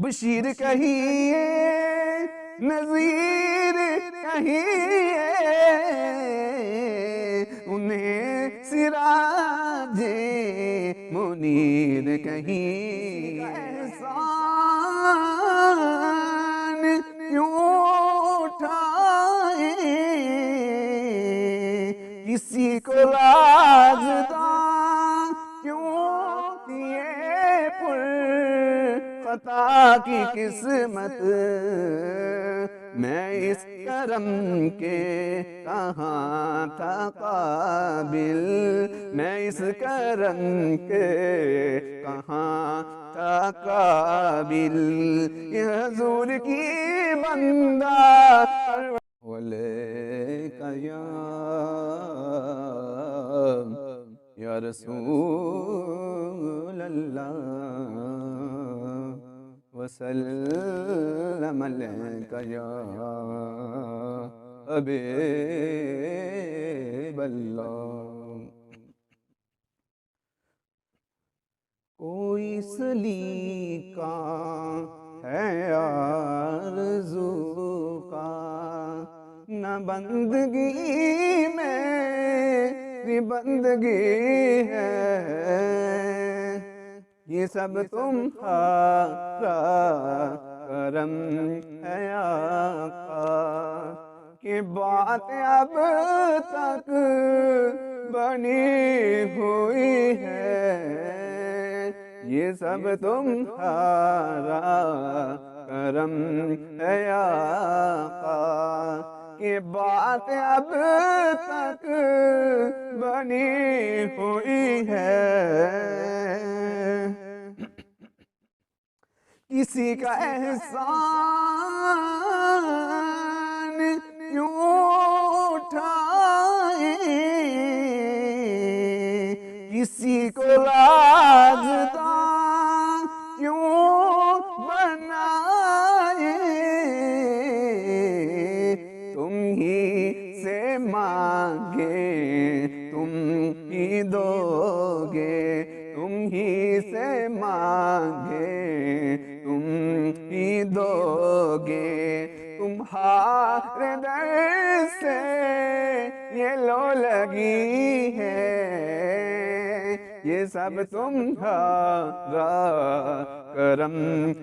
بشیر کہیے نذیر کہیے انہیں سراج منیر کہیے احسان کیوں اٹھائیں کسی کو رازداں کیوں کیے پر خطا کی قسمت میں اس کرم کے کہاں تھا قابل میں اس کرم کے کہاں تھا قابل یہ حضور کی بندہ ولیک یا رسول اللہ وسلم علیک یا حبیب اللہ کوئی سلیقہ ہے آرزو کا نہ بندگی میری بندگی ہے یہ سب تمہارا کرم ہے آقا کہ بات اب تک بنی ہوئی ہے یہ سب تمہارا کرم ہے آقا کہ بات اب تک بنی ہوئی ہے کسی کا احسان کیوں اٹھائیں کسی کو رازداں کیوں بنائیں تم ہی سے مانگے تم ہی دو گے تم ہی سے مانگے تم ہی دو گے تمہارے در سے یہ لو لگی ہے یہ سب تمہارا کرم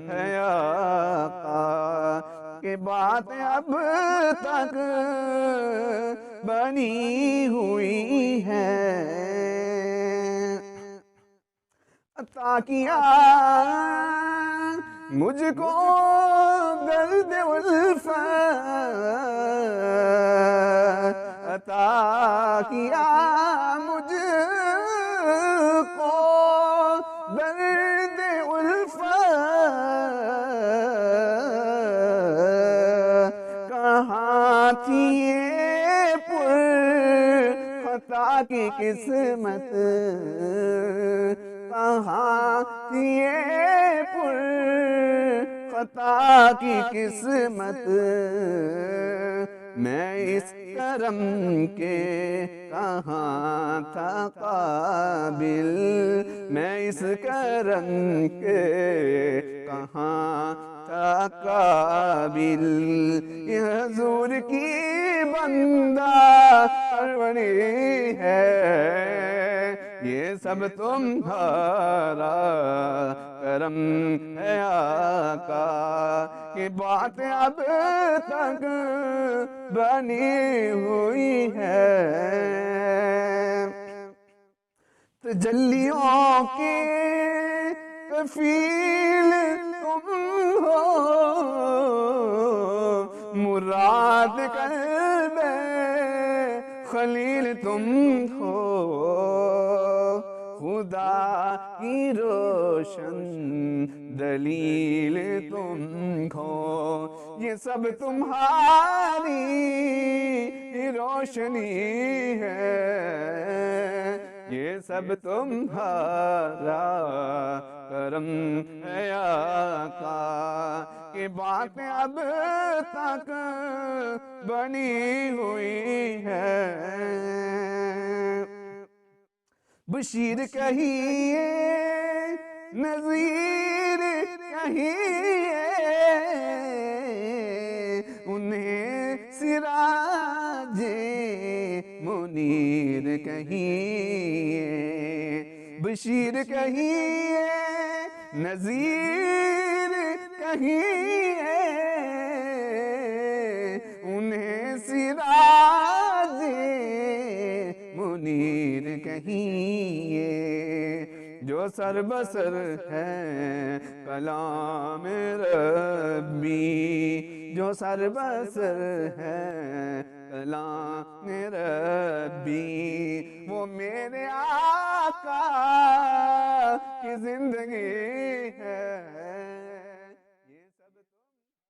ہے آقا کہ بات اب تک بنی ہوئی ہے عطا کیا مجھ کو درد الفت عطا کیا مجھ کو درد الفت کہاں تھی یہ پر خطا کی قسمت کہاں تھی یہ پر خطا کی قسمت میں اس کرم کے کہاں تھا قابل میں اس کرم کے کہاں تھا قابل یہ حضور کی بندہ پروری ہے یہ سب تمہارا کرم ہے آقا کہ بات اب تک بنی ہوئی ہے تجلیوں کے کفیل تم ہو مراد قلب خلیل تم ہو خدا کی روشن دلیل تم ہو یہ سب تمہاری روشنی ہے یہ سب تمہارا کرم ہے آقا کہ بات اب تک بنی ہوئی ہے بشیر کہیے نذیر کہیے کہیے، بشیر کہیے، نذیر کہیے، انہیں سراج منیر کہیے، جو سر بسر ہے کلام ربی، جو سر بسر ہے کلام ربی، وہ میرے آقا کی زندگی ہے۔